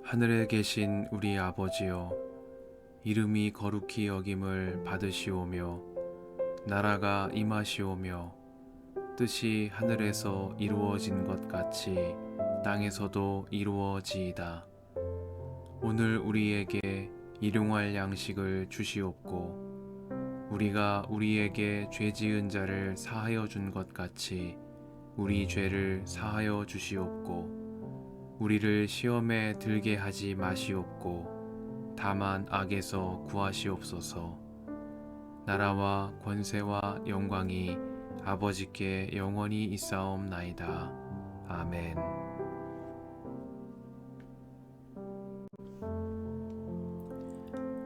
하늘에 계신 우리 아버지여, 이름이 거룩히 여김을 받으시오며 나라가 임하시오며 뜻이 하늘에서 이루어진 것 같이 땅에서도 이루어지이다. 오늘 우리에게 일용할 양식을 주시옵고 우리가 우리에게 죄 지은 자를 사하여 준 것 같이 우리 죄를 사하여 주시옵고 우리를 시험에 들게 하지 마시옵고 다만 악에서 구하시옵소서. 나라와 권세와 영광이 아버지께 영원히 있사옵나이다. 아멘.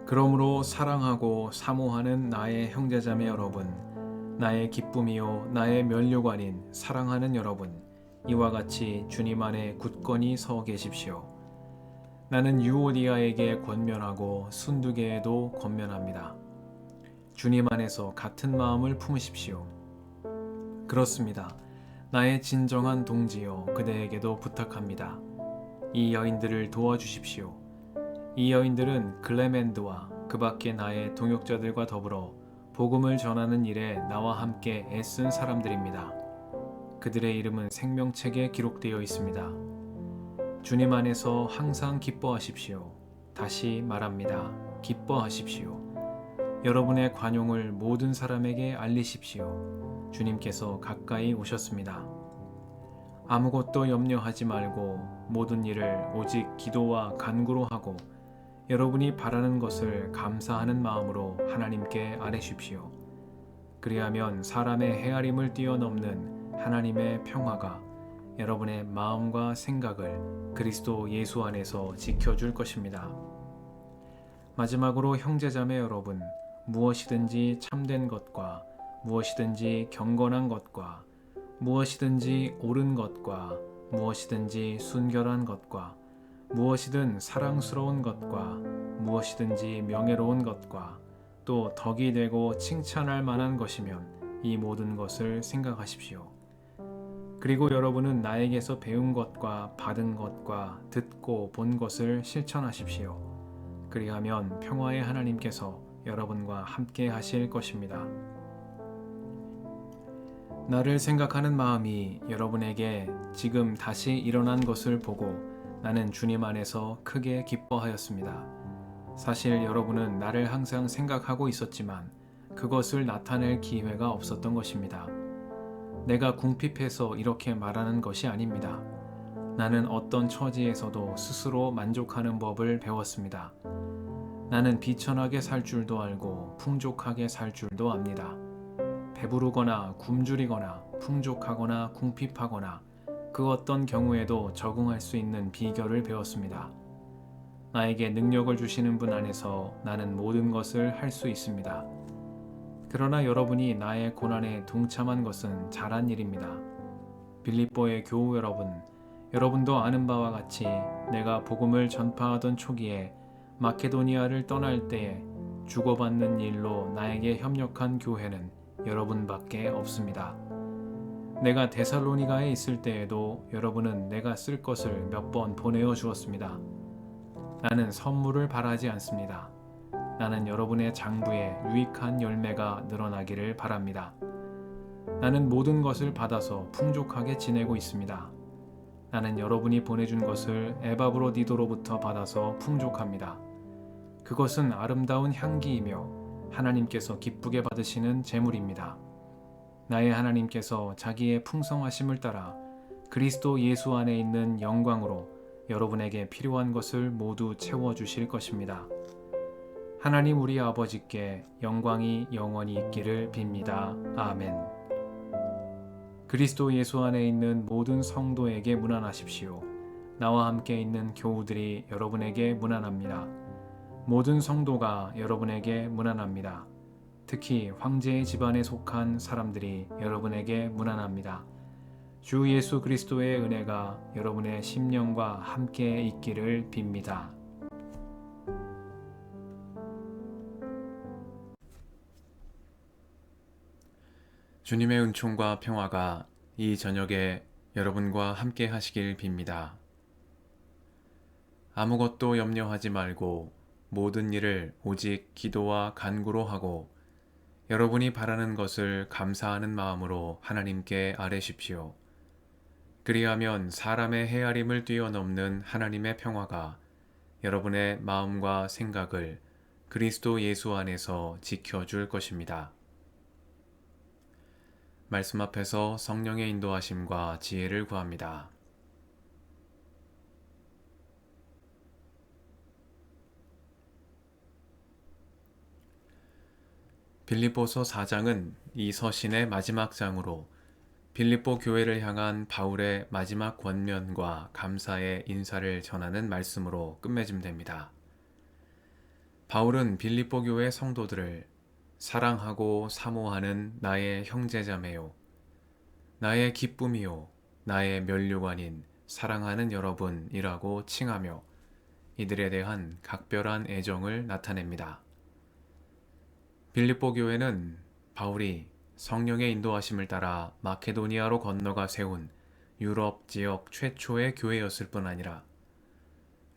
그러므로 사랑하고 사모하는 나의 형제자매 여러분, 나의 기쁨이요 나의 면류관인 사랑하는 여러분, 이와 같이 주님 안에 굳건히 서 계십시오. 나는 유오디아에게 권면하고 순두계에도 권면합니다. 주님 안에서 같은 마음을 품으십시오. 그렇습니다. 나의 진정한 동지여, 그대에게도 부탁합니다. 이 여인들을 도와주십시오. 이 여인들은 글레멘드와 그 밖의 나의 동역자들과 더불어 복음을 전하는 일에 나와 함께 애쓴 사람들입니다. 그들의 이름은 생명책에 기록되어 있습니다. 주님 안에서 항상 기뻐하십시오. 다시 말합니다. 기뻐하십시오. 여러분의 관용을 모든 사람에게 알리십시오. 주님께서 가까이 오셨습니다. 아무것도 염려하지 말고 모든 일을 오직 기도와 간구로 하고 여러분이 바라는 것을 감사하는 마음으로 하나님께 아뢰십시오. 그리하면 사람의 헤아림을 뛰어넘는 하나님의 평화가 여러분의 마음과 생각을 그리스도 예수 안에서 지켜줄 것입니다. 마지막으로 형제자매 여러분, 무엇이든지 참된 것과 무엇이든지 경건한 것과 무엇이든지 옳은 것과 무엇이든지 순결한 것과 무엇이든 사랑스러운 것과 무엇이든지 명예로운 것과 또 덕이 되고 칭찬할 만한 것이면 이 모든 것을 생각하십시오. 그리고 여러분은 나에게서 배운 것과 받은 것과 듣고 본 것을 실천하십시오. 그리하면 평화의 하나님께서 여러분과 함께 하실 것입니다. 나를 생각하는 마음이 여러분에게 지금 다시 일어난 것을 보고 나는 주님 안에서 크게 기뻐하였습니다. 사실 여러분은 나를 항상 생각하고 있었지만 그것을 나타낼 기회가 없었던 것입니다. 내가 궁핍해서 이렇게 말하는 것이 아닙니다. 나는 어떤 처지에서도 스스로 만족하는 법을 배웠습니다. 나는 비천하게 살 줄도 알고 풍족하게 살 줄도 압니다. 배부르거나 굶주리거나 풍족하거나 궁핍하거나 그 어떤 경우에도 적응할 수 있는 비결을 배웠습니다. 나에게 능력을 주시는 분 안에서 나는 모든 것을 할 수 있습니다. 그러나 여러분이 나의 고난에 동참한 것은 잘한 일입니다. 빌립보의 교우 여러분, 여러분도 아는 바와 같이 내가 복음을 전파하던 초기에 마케도니아를 떠날 때에 주고받는 일로 나에게 협력한 교회는 여러분밖에 없습니다. 내가 데살로니가에 있을 때에도 여러분은 내가 쓸 것을 몇 번 보내어 주었습니다. 나는 선물을 바라지 않습니다. 나는 여러분의 장부에 유익한 열매가 늘어나기를 바랍니다. 나는 모든 것을 받아서 풍족하게 지내고 있습니다. 나는 여러분이 보내준 것을 에바브로니도로부터 받아서 풍족합니다. 그것은 아름다운 향기이며 하나님께서 기쁘게 받으시는 제물입니다. 나의 하나님께서 자기의 풍성하심을 따라 그리스도 예수 안에 있는 영광으로 여러분에게 필요한 것을 모두 채워주실 것입니다. 하나님 우리 아버지께 영광이 영원히 있기를 빕니다. 아멘. 그리스도 예수 안에 있는 모든 성도에게 문안하십시오. 나와 함께 있는 교우들이 여러분에게 문안합니다. 모든 성도가 여러분에게 문안합니다. 특히 황제의 집안에 속한 사람들이 여러분에게 문안합니다. 주 예수 그리스도의 은혜가 여러분의 심령과 함께 있기를 빕니다. 주님의 은총과 평화가 이 저녁에 여러분과 함께 하시길 빕니다. 아무것도 염려하지 말고 모든 일을 오직 기도와 간구로 하고 여러분이 바라는 것을 감사하는 마음으로 하나님께 아뢰십시오. 그리하면 사람의 헤아림을 뛰어넘는 하나님의 평화가 여러분의 마음과 생각을 그리스도 예수 안에서 지켜줄 것입니다. 말씀 앞에서 성령의 인도하심과 지혜를 구합니다. 빌립보서 4장은 이 서신의 마지막 장으로 빌립보 교회를 향한 바울의 마지막 권면과 감사의 인사를 전하는 말씀으로 끝맺음됩니다. 바울은 빌립보 교회 성도들을 사랑하고 사모하는 나의 형제자매요, 나의 기쁨이요, 나의 면류관인 사랑하는 여러분이라고 칭하며 이들에 대한 각별한 애정을 나타냅니다. 빌립보 교회는 바울이 성령의 인도하심을 따라 마케도니아로 건너가 세운 유럽 지역 최초의 교회였을 뿐 아니라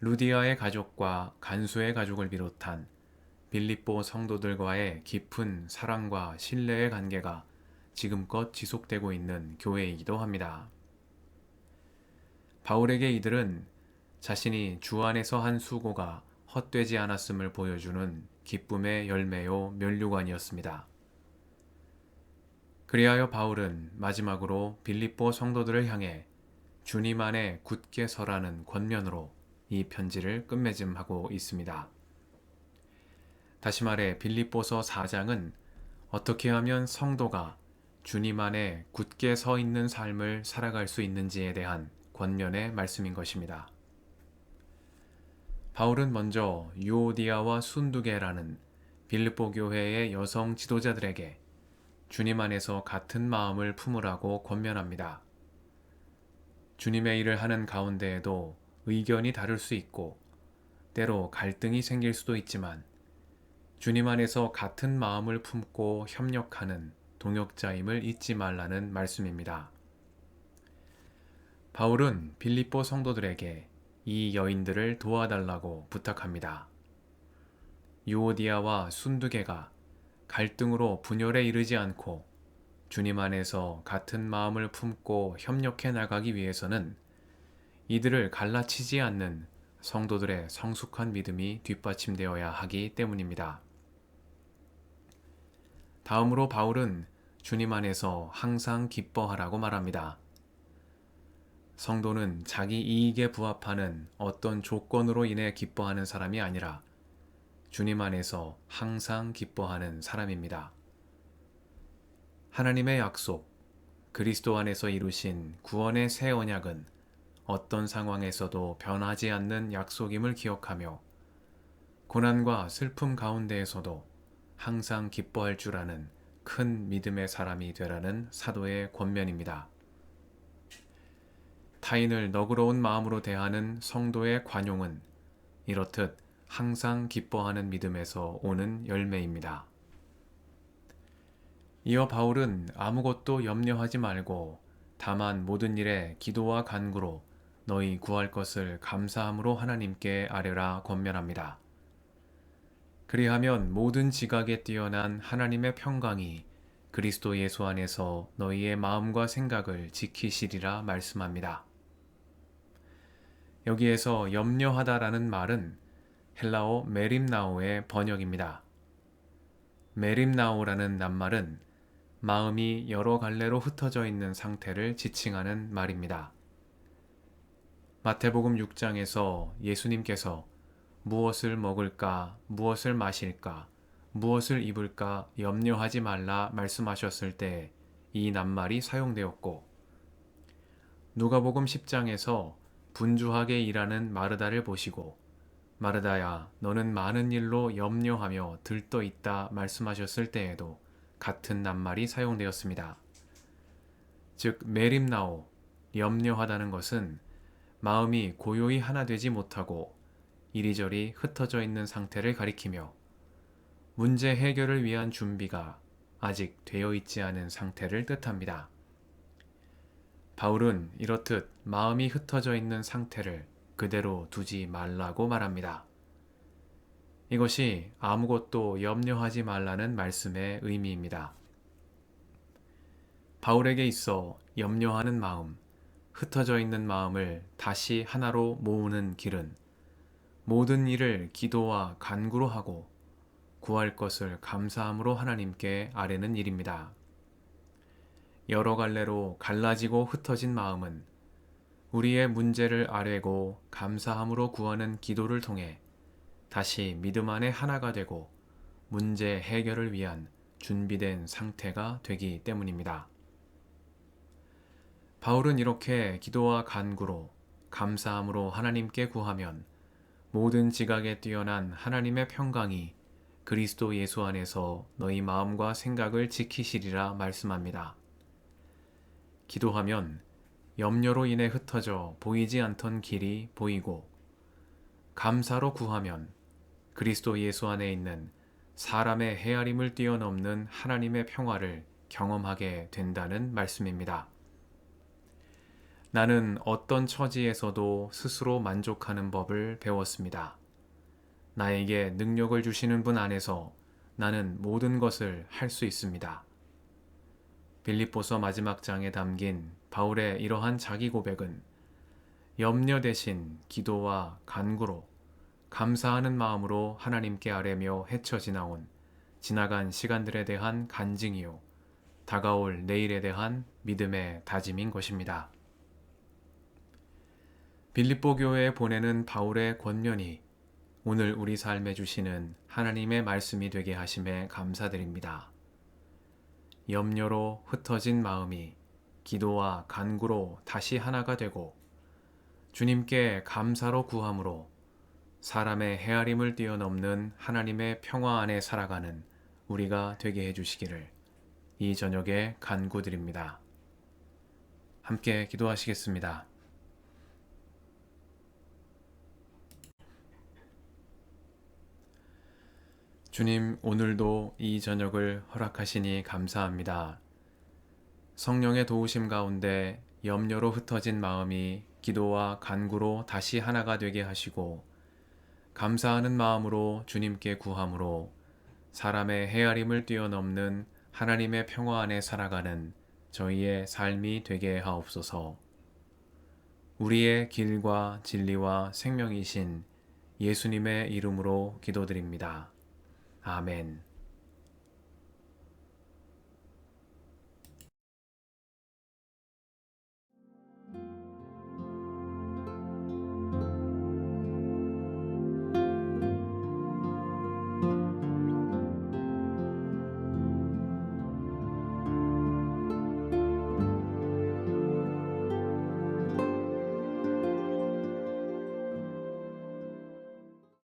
루디아의 가족과 간수의 가족을 비롯한 빌립보 성도들과의 깊은 사랑과 신뢰의 관계가 지금껏 지속되고 있는 교회이기도 합니다. 바울에게 이들은 자신이 주 안에서 한 수고가 헛되지 않았음을 보여주는 기쁨의 열매요 면류관이었습니다. 그리하여 바울은 마지막으로 빌립보 성도들을 향해 주님 안에 굳게 서라는 권면으로 이 편지를 끝맺음하고 있습니다. 다시 말해 빌립보서 4장은 어떻게 하면 성도가 주님 안에 굳게 서 있는 삶을 살아갈 수 있는지에 대한 권면의 말씀인 것입니다. 바울은 먼저 유오디아와 순두계라는 빌립보 교회의 여성 지도자들에게 주님 안에서 같은 마음을 품으라고 권면합니다. 주님의 일을 하는 가운데에도 의견이 다를 수 있고 때로 갈등이 생길 수도 있지만 주님 안에서 같은 마음을 품고 협력하는 동역자임을 잊지 말라는 말씀입니다. 바울은 빌립보 성도들에게 이 여인들을 도와달라고 부탁합니다. 유오디아와 순두계가 갈등으로 분열에 이르지 않고 주님 안에서 같은 마음을 품고 협력해 나가기 위해서는 이들을 갈라치지 않는 성도들의 성숙한 믿음이 뒷받침되어야 하기 때문입니다. 다음으로 바울은 주님 안에서 항상 기뻐하라고 말합니다. 성도는 자기 이익에 부합하는 어떤 조건으로 인해 기뻐하는 사람이 아니라 주님 안에서 항상 기뻐하는 사람입니다. 하나님의 약속, 그리스도 안에서 이루신 구원의 새 언약은 어떤 상황에서도 변하지 않는 약속임을 기억하며 고난과 슬픔 가운데에서도 항상 기뻐할 줄 아는 큰 믿음의 사람이 되라는 사도의 권면입니다. 타인을 너그러운 마음으로 대하는 성도의 관용은 이렇듯 항상 기뻐하는 믿음에서 오는 열매입니다. 이어 바울은 아무것도 염려하지 말고 다만 모든 일에 기도와 간구로 너희 구할 것을 감사함으로 하나님께 아뢰라 권면합니다. 그리하면 모든 지각에 뛰어난 하나님의 평강이 그리스도 예수 안에서 너희의 마음과 생각을 지키시리라 말씀합니다. 여기에서 염려하다라는 말은 헬라어 메림나오의 번역입니다. 메림나오라는 낱말은 마음이 여러 갈래로 흩어져 있는 상태를 지칭하는 말입니다. 마태복음 6장에서 예수님께서 무엇을 먹을까, 무엇을 마실까, 무엇을 입을까 염려하지 말라 말씀하셨을 때 이 낱말이 사용되었고, 누가복음 10장에서 분주하게 일하는 마르다를 보시고 마르다야 너는 많은 일로 염려하며 들떠 있다 말씀하셨을 때에도 같은 낱말이 사용되었습니다. 즉 메림나오, 염려하다는 것은 마음이 고요히 하나 되지 못하고 이리저리 흩어져 있는 상태를 가리키며 문제 해결을 위한 준비가 아직 되어 있지 않은 상태를 뜻합니다. 바울은 이렇듯 마음이 흩어져 있는 상태를 그대로 두지 말라고 말합니다. 이것이 아무것도 염려하지 말라는 말씀의 의미입니다. 바울에게 있어 염려하는 마음, 흩어져 있는 마음을 다시 하나로 모으는 길은 모든 일을 기도와 간구로 하고 구할 것을 감사함으로 하나님께 아뢰는 일입니다. 여러 갈래로 갈라지고 흩어진 마음은 우리의 문제를 아뢰고 감사함으로 구하는 기도를 통해 다시 믿음 안에 하나가 되고 문제 해결을 위한 준비된 상태가 되기 때문입니다. 바울은 이렇게 기도와 간구로 감사함으로 하나님께 구하면 모든 지각에 뛰어난 하나님의 평강이 그리스도 예수 안에서 너희 마음과 생각을 지키시리라 말씀합니다. 기도하면 염려로 인해 흩어져 보이지 않던 길이 보이고, 감사로 구하면 그리스도 예수 안에 있는 사람의 헤아림을 뛰어넘는 하나님의 평화를 경험하게 된다는 말씀입니다. 나는 어떤 처지에서도 스스로 만족하는 법을 배웠습니다. 나에게 능력을 주시는 분 안에서 나는 모든 것을 할 수 있습니다. 빌립보서 마지막 장에 담긴 바울의 이러한 자기 고백은 염려 대신 기도와 간구로 감사하는 마음으로 하나님께 아뢰며 헤쳐 지나온 지나간 시간들에 대한 간증이요, 다가올 내일에 대한 믿음의 다짐인 것입니다. 빌립보 교회에 보내는 바울의 권면이 오늘 우리 삶에 주시는 하나님의 말씀이 되게 하심에 감사드립니다. 염려로 흩어진 마음이 기도와 간구로 다시 하나가 되고 주님께 감사로 구함으로 사람의 헤아림을 뛰어넘는 하나님의 평화 안에 살아가는 우리가 되게 해주시기를 이 저녁에 간구드립니다. 함께 기도하시겠습니다. 주님, 오늘도 이 저녁을 허락하시니 감사합니다. 성령의 도우심 가운데 염려로 흩어진 마음이 기도와 간구로 다시 하나가 되게 하시고 감사하는 마음으로 주님께 구함으로 사람의 헤아림을 뛰어넘는 하나님의 평화 안에 살아가는 저희의 삶이 되게 하옵소서. 우리의 길과 진리와 생명이신 예수님의 이름으로 기도드립니다. 아멘.